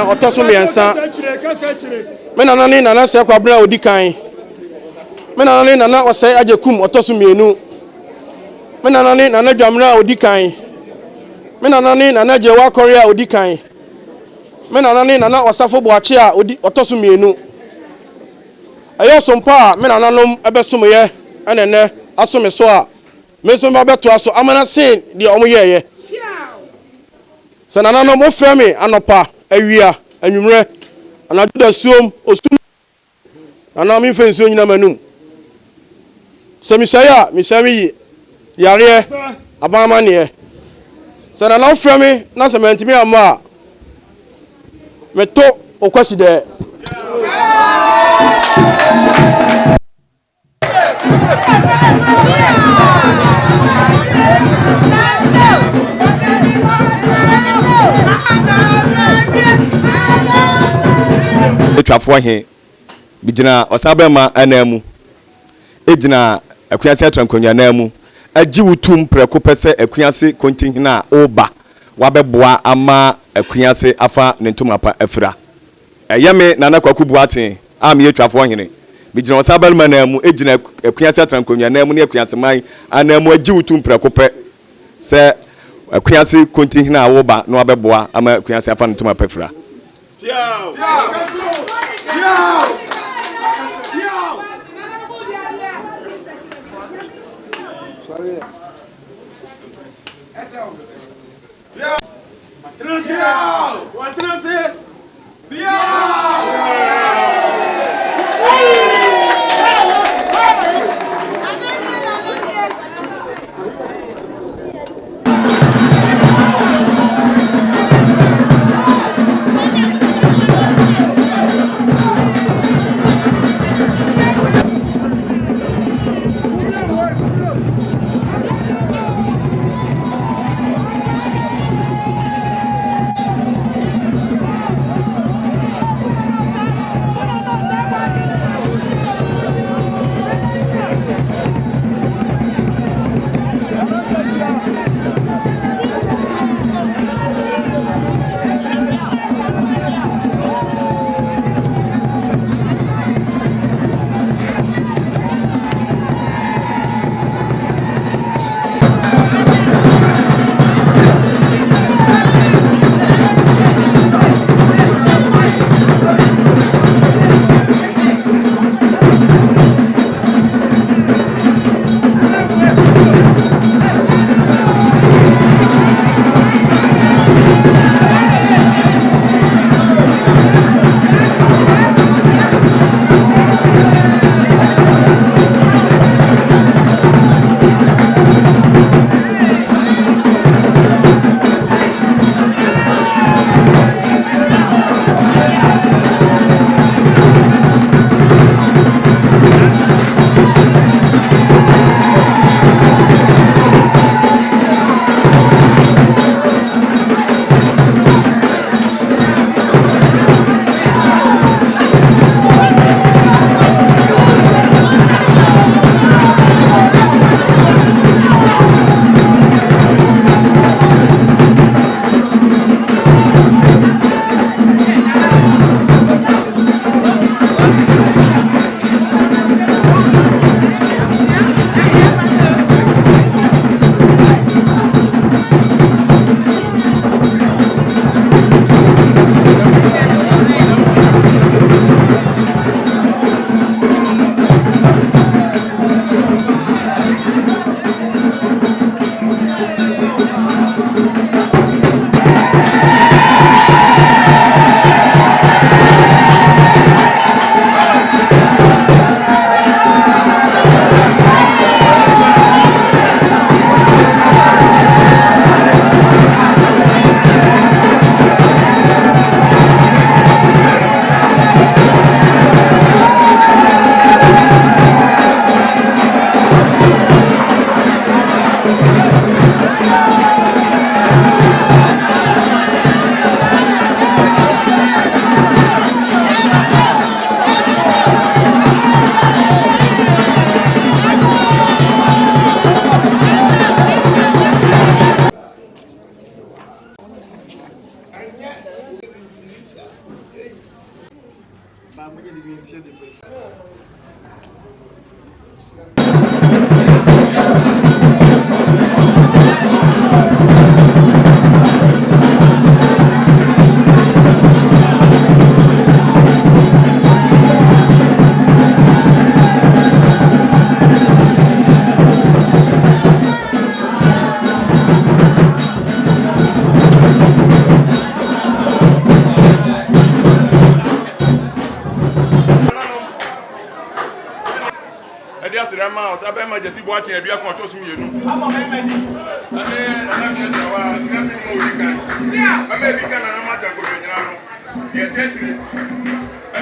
na otoso miensa me nana ne nana se kwabra odikan me nana ne nana Osei ajekum otoso mienu me nana ne nana dwamra odikan me nana ne nana jewa korea odikan me nana ne nana Osafo Boache a otoso mienu ayo sompa me nana nom ebesomye enene asome so a me so ba beto aso amana sin de omoyeye se nana nom ofre me anopa awia anwumre anadu suom osum nana mi fensuo nyina manum se misaya misami yare abama ne se nana ofre me na se mentimi ama meto okwasi de etwafo he bigina osabema anamu ejina akuase atrankonwa namu agi wutum preko pese akuase Kontihene a oba wabeboa ama akuase afa ne ntomapa afira eyeme nana kwaku Boateng am yetwafo hene bigina osabema namu ejina akuase atrankonwa namu ne akuase man anamu agi wutum preko pe se akuase Kontihene a oba no wabeboa ama akuase afa ne ntomapa afira Abema Jesse Boateng and Biako to me. I'm a man. I may be kind of matter of the attention. I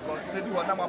because maybe one number